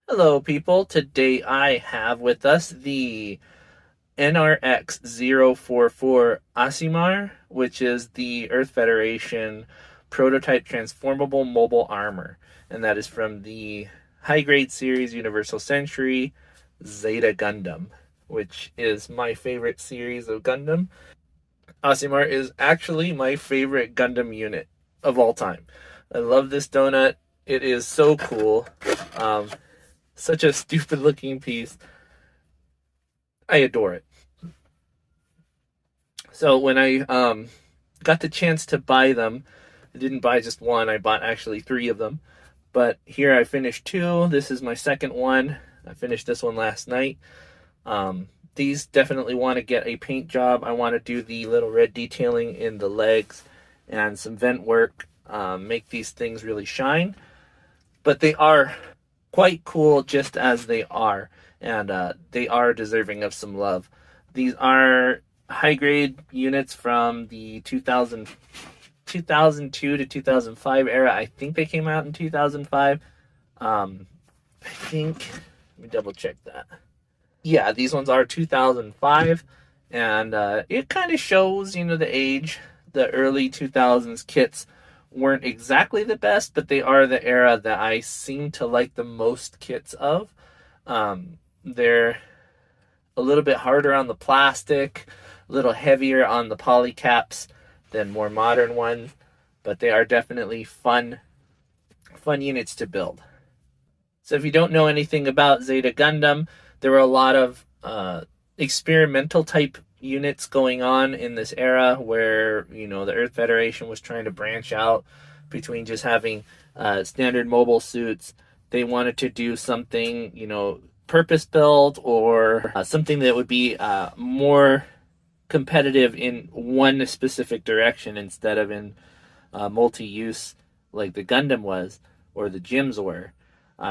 Hello, people. Today I have with us the NRX-044 Asshimar, which is the Earth Federation prototype transformable mobile armor. And that is from the high-grade series Universal Century Zeta Gundam, which is my favorite series of Gundam. Asshimar is actually my favorite Gundam unit of all time. I love this donut. It is so cool. Such a stupid looking piece. I adore it. So when I got the chance to buy them, I didn't buy just one, I bought actually three of them. But here I finished two. This is my second one. I finished this one last night. These definitely want to get a paint job. I want to do the little red detailing in the legs and some vent work, make these things really shine. But they are quite cool just as they are, and they are deserving of some love. These are high-grade units from the 2002 to 2005 era. I think they came out in 2005. I think, let me double check that. Yeah, these ones are 2005, and it kind of shows, the age. The early 2000s kits weren't exactly the best, but they are the era that I seem to like the most kits of. They're a little bit harder on the plastic, a little heavier on the poly caps than more modern ones, but they are definitely fun units to build. So if you don't know anything about Zeta Gundam, there were a lot of experimental type units going on in this era where, the Earth Federation was trying to branch out between just having standard mobile suits. They wanted to do something, purpose-built or something that would be more competitive in one specific direction instead of in multi-use like the Gundam was or the Gyms were.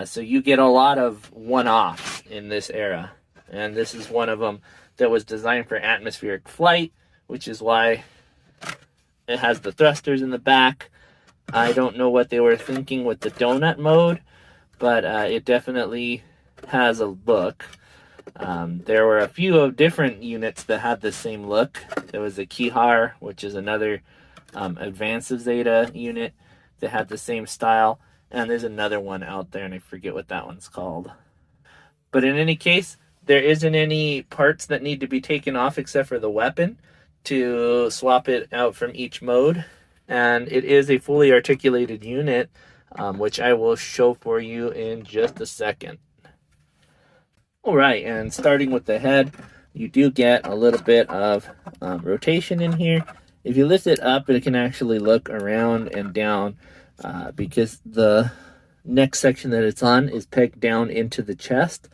So you get a lot of one-offs in this era, and this is one of them that was designed for atmospheric flight, which is why it has the thrusters in the back. I don't know what they were thinking with the donut mode, but it definitely has a look. There were a few of different units that had the same look. There was a Kihar, which is another advanced Zeta unit that had the same style. And there's another one out there, and I forget what that one's called. But in any case, there isn't any parts that need to be taken off except for the weapon to swap it out from each mode. And it is a fully articulated unit, which I will show for you in just a second. All right, and starting with the head, you do get a little bit of rotation in here. If you lift it up, it can actually look around and down because the neck section that it's on is pegged down into the chest.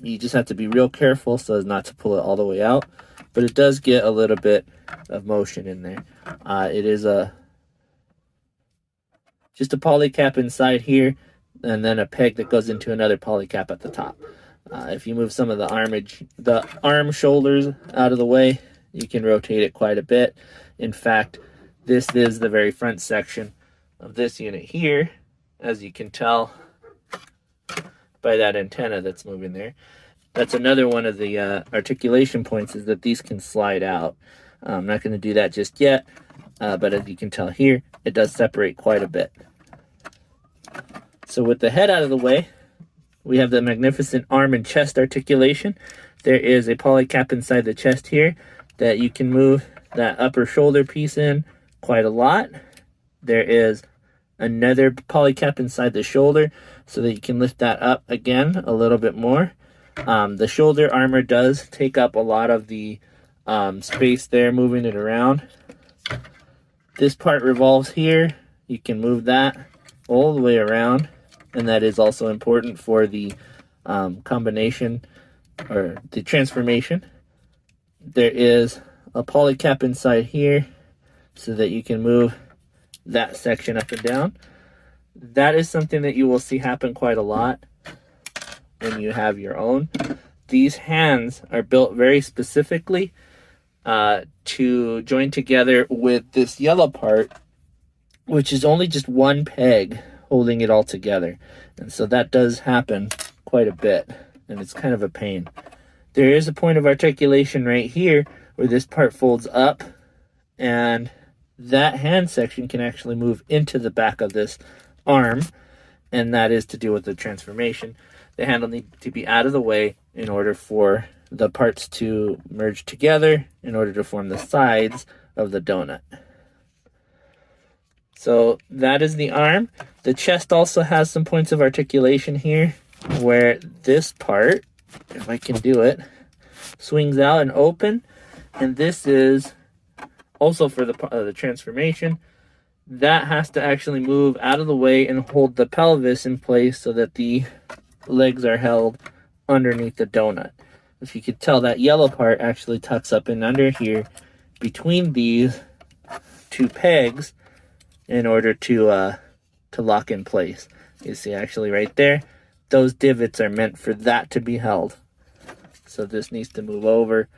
You just have to be real careful so as not to pull it all the way out, but it does get a little bit of motion in there. It is just a poly cap inside here, and then a peg that goes into another poly cap at the top. If you move some of the arm shoulders out of the way, you can rotate it quite a bit. In fact, this is the very front section of this unit here, as you can tell by that antenna that's moving there. That's another one of the articulation points, is that these can slide out. I'm not going to do that just yet, but as you can tell here, it does separate quite a bit. So with the head out of the way, we have the magnificent arm and chest articulation. There is a poly cap inside the chest here that you can move that upper shoulder piece in quite a lot. There is another poly cap inside the shoulder so that you can lift that up again a little bit more. The shoulder armor does take up a lot of the space there, moving it around. This part revolves here. You can move that all the way around, and that is also important for the combination or the transformation. There is a poly cap inside here so that you can move that section up and down. That is something that you will see happen quite a lot when you have your own. These hands are built very specifically to join together with this yellow part, which is only just one peg holding it all together. And so that does happen quite a bit, and it's kind of a pain. There is a point of articulation right here where this part folds up, and that hand section can actually move into the back of this arm, and that is to do with the transformation. The handle needs to be out of the way in order for the parts to merge together in order to form the sides of the donut. So that is the arm. The chest also has some points of articulation here where this part, if I can do it, swings out and open. And this is also for the transformation. That has to actually move out of the way and hold the pelvis in place so that the legs are held underneath the donut. If you could tell, that yellow part actually tucks up in under here between these two pegs in order to lock in place. You see actually right there, those divots are meant for that to be held. So this needs to move over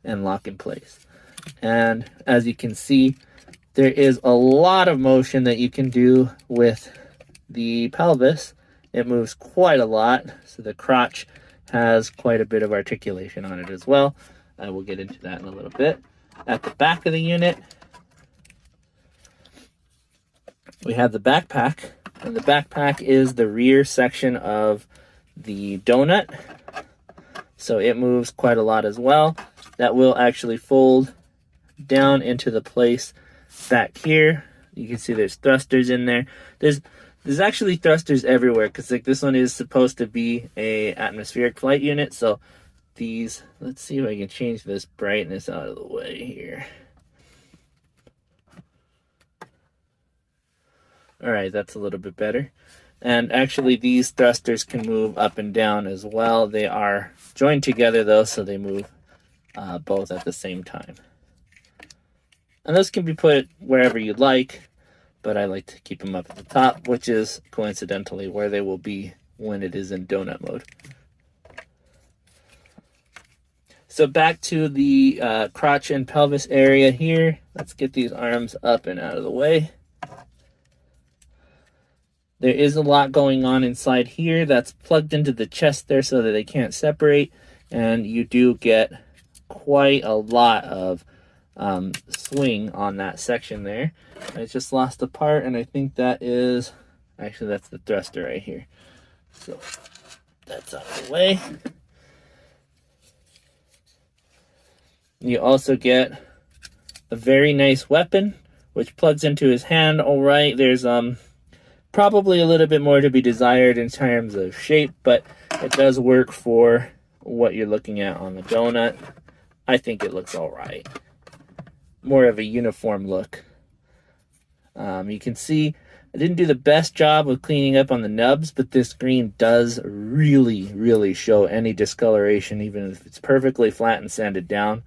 and lock in place. And as you can see, there is a lot of motion that you can do with the pelvis. It moves quite a lot, so the crotch has quite a bit of articulation on it as well. I will get into that in a little bit. At the back of the unit, we have the backpack, and the backpack is the rear section of the donut. So it moves quite a lot as well. That will actually fold down into the place back here. You can see there's thrusters in there. There's actually thrusters everywhere, because like this one is supposed to be a atmospheric flight unit. So these, let's see if I can change this brightness out of the way here. All right, that's a little bit better. And actually these thrusters can move up and down as well. They are joined together though, so they move both at the same time. And those can be put wherever you'd like, but I like to keep them up at the top, which is coincidentally where they will be when it is in donut mode. So back to the crotch and pelvis area here. Let's get these arms up and out of the way. There is a lot going on inside here that's plugged into the chest there so that they can't separate, and you do get quite a lot of swing on that section there. I just lost a part, and I think that is, actually that's the thruster right here. So that's out of the way. You also get a very nice weapon, which plugs into his hand. All right, there's probably a little bit more to be desired in terms of shape, but it does work for what you're looking at on the donut. I think it looks all right. More of a uniform look. You can see I didn't do the best job of cleaning up on the nubs, but this green does really, really show any discoloration, even if it's perfectly flat and sanded down.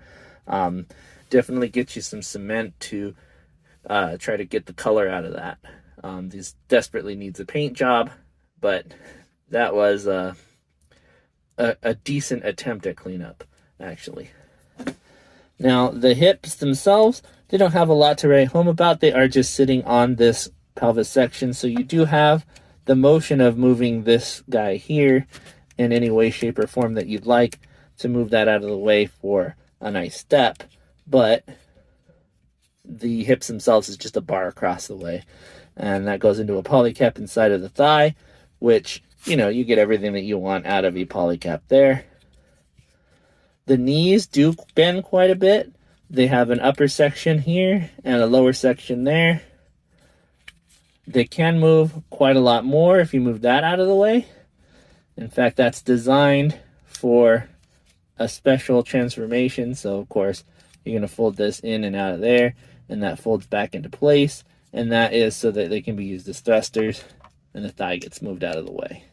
Definitely get you some cement to try to get the color out of that. This desperately needs a paint job, but that was a decent attempt at cleanup, actually. Now, the hips themselves, they don't have a lot to write home about. They are just sitting on this pelvis section, so you do have the motion of moving this guy here in any way, shape, or form that you'd like to move that out of the way for a nice step, but the hips themselves is just a bar across the way. And that goes into a polycap inside of the thigh, which, you know, you get everything that you want out of a polycap there. The knees do bend quite a bit. They have an upper section here and a lower section there. They can move quite a lot more if you move that out of the way. In fact, that's designed for a special transformation. So, of course, you're going to fold this in and out of there, and that folds back into place. And that is so that they can be used as thrusters, and the thigh gets moved out of the way.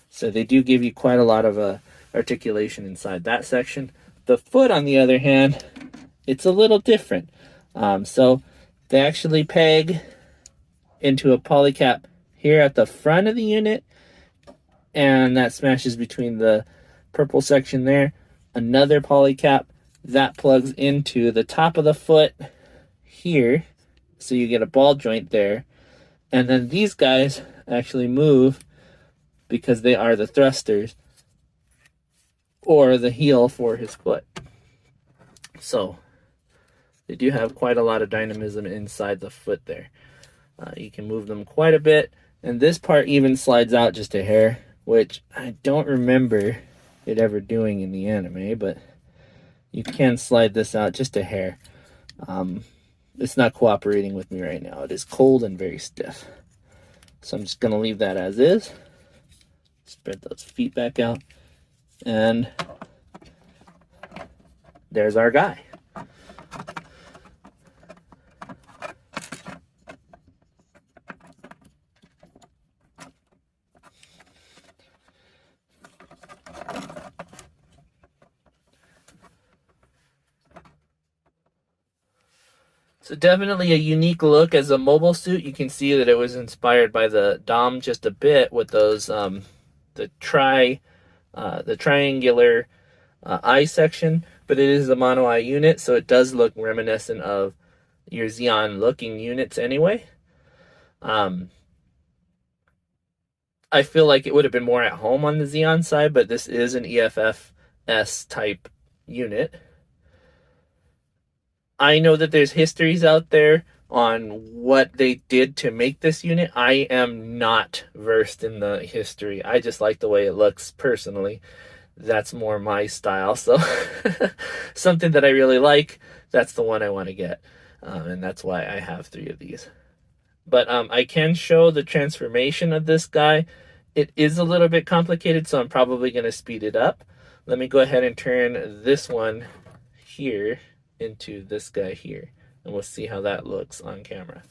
So they do give you quite a lot of articulation inside that section. The foot, on the other hand, it's a little different. So they actually peg into a polycap here at the front of the unit, and that smashes between the purple section there. Another polycap that plugs into the top of the foot here, so you get a ball joint there. And then these guys actually move because they are the thrusters or the heel for his foot. So they do have quite a lot of dynamism inside the foot there. You can move them quite a bit, and this part even slides out just a hair, which I don't remember it ever doing in the anime, but you can slide this out just a hair. It's not cooperating with me right now. It is cold and very stiff. So I'm just going to leave that as is. Spread those feet back out. And there's our guy. So definitely a unique look as a mobile suit. You can see that it was inspired by the Dom just a bit with those the triangular eye section, but it is a mono eye unit, so it does look reminiscent of your Xeon looking units anyway. I feel like it would have been more at home on the Xeon side, but this is an EFF-S type unit. I know that there's histories out there on what they did to make this unit. I am not versed in the history. I just like the way it looks personally. That's more my style. So something that I really like, that's the one I want to get. And that's why I have 3 of these. But I can show the transformation of this guy. It is a little bit complicated, so I'm probably going to speed it up. Let me go ahead and turn this one here into this guy here, and we'll see how that looks on camera.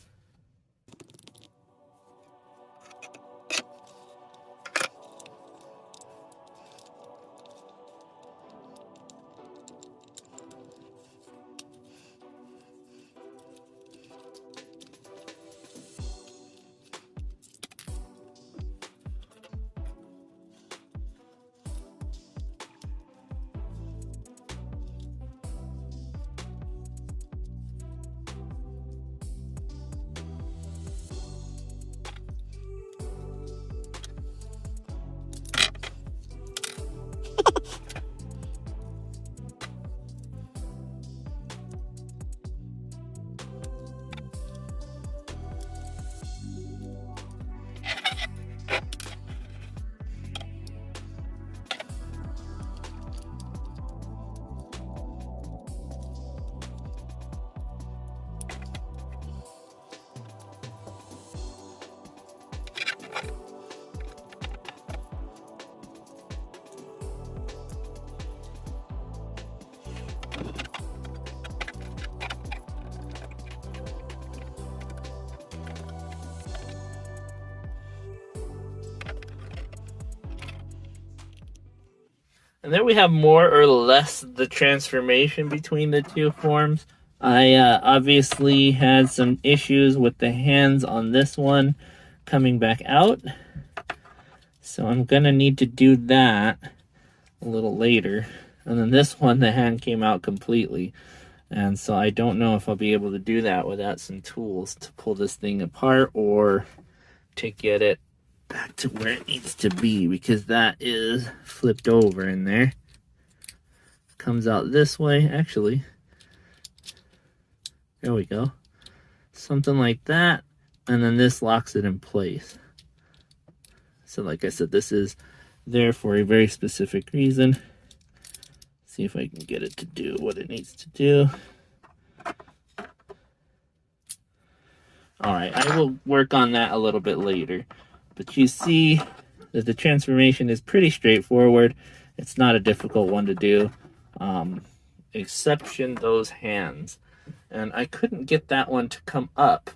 And then we have more or less the transformation between the two forms. I obviously had some issues with the hands on this one coming back out. So I'm going to need to do that a little later. And then this one, the hand came out completely. And so I don't know if I'll be able to do that without some tools to pull this thing apart or to get it back to where it needs to be, because that is flipped over in there. Comes out this way, actually. There we go. Something like that. And then this locks it in place. So like I said, this is there for a very specific reason. See if I can get it to do what it needs to do. Alright, I will work on that a little bit later. But you see that the transformation is pretty straightforward. It's not a difficult one to do. Exception those hands. And I couldn't get that one to come up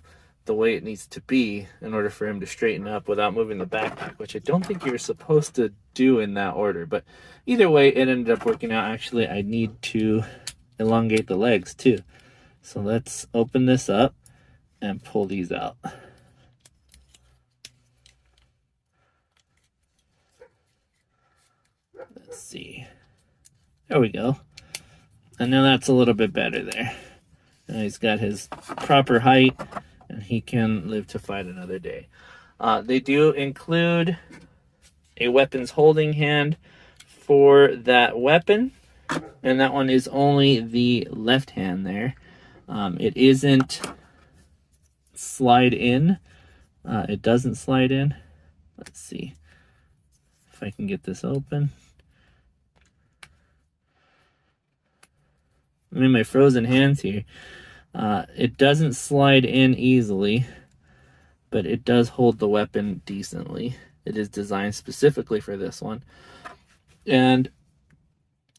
the way it needs to be in order for him to straighten up without moving the backpack, which I don't think you were supposed to do in that order. But either way, it ended up working out. Actually, I need to elongate the legs too. So let's open this up and pull these out. Let's see. There we go. And now that's a little bit better there. Now he's got his proper height, and he can live to fight another day. They do include a weapons holding hand for that weapon, and that one is only the left hand there. It isn't slide in. It doesn't slide in. Let's see if I can get this open. I'm in my frozen hands here. It doesn't slide in easily, but it does hold the weapon decently. It is designed specifically for this one. And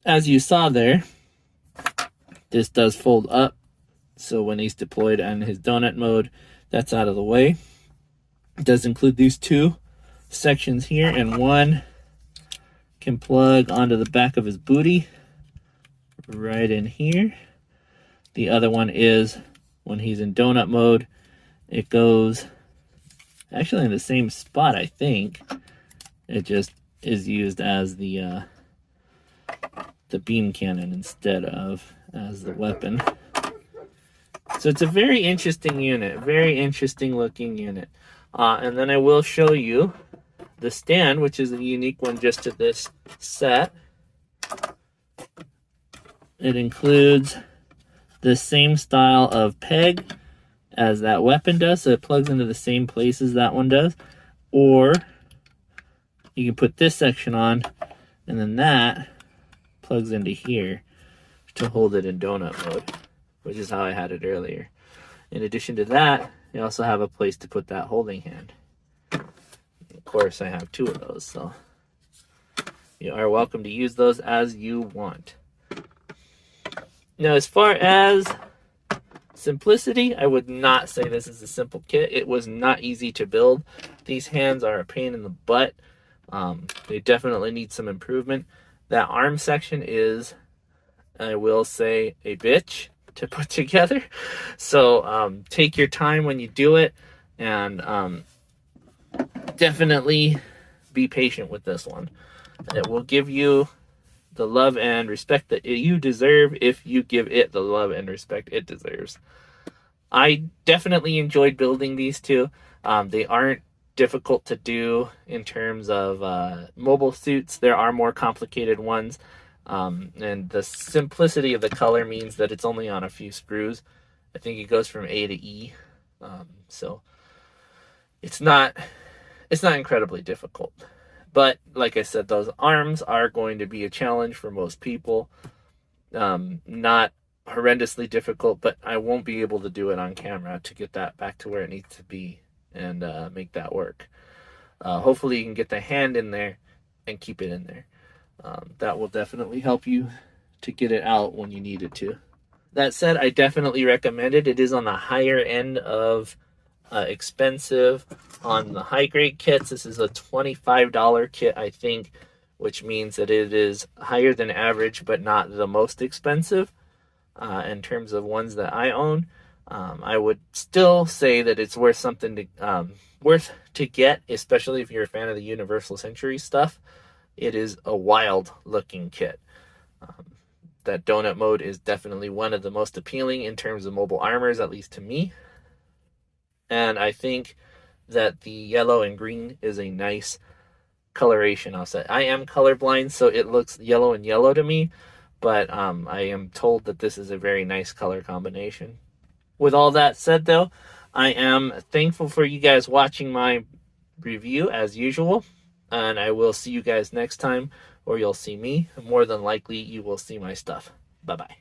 as you saw there, this does fold up. So when he's deployed on his donut mode, that's out of the way. It does include these two sections here, and one can plug onto the back of his booty right in here. The other one is when he's in donut mode, it goes actually in the same spot, I think. It just is used as the beam cannon instead of as the weapon. So it's a very interesting unit, very interesting looking unit. And then I will show you the stand, which is a unique one just to this set. It includes the same style of peg as that weapon does, so it plugs into the same place as that one does. Or you can put this section on, and then that plugs into here to hold it in donut mode, which is how I had it earlier. In addition to that, you also have a place to put that holding hand. Of course, I have two of those, so you are welcome to use those as you want. Now, as far as simplicity, I would not say this is a simple kit. It was not easy to build. These hands are a pain in the butt. They definitely need some improvement. That arm section is, I will say, a bitch to put together. So take your time when you do it, and definitely be patient with this one. It will give you the love and respect that you deserve if you give it the love and respect it deserves. I definitely enjoyed building these two. They aren't difficult to do in terms of mobile suits. There are more complicated ones. And the simplicity of the color means that it's only on a few screws. I think it goes from A to E. So it's not incredibly difficult. But like I said, those arms are going to be a challenge for most people. Not horrendously difficult, but I won't be able to do it on camera to get that back to where it needs to be and make that work. Hopefully you can get the hand in there and keep it in there. That will definitely help you to get it out when you need it to. That said, I definitely recommend it. It is on the higher end of expensive on the high grade kits. This is a $25 kit, I think, which means that it is higher than average, but not the most expensive in terms of ones that I own. I would still say that it's worth something to get, especially if you're a fan of the Universal Century stuff. It is a wild looking kit. That donut mode is definitely one of the most appealing in terms of mobile armors, at least to me. And I think that the yellow and green is a nice coloration. I'll say I am colorblind, so it looks yellow and yellow to me, but I am told that this is a very nice color combination. With all that said, though, I am thankful for you guys watching my review as usual, and I will see you guys next time, or you'll see me. More than likely, you will see my stuff. Bye-bye.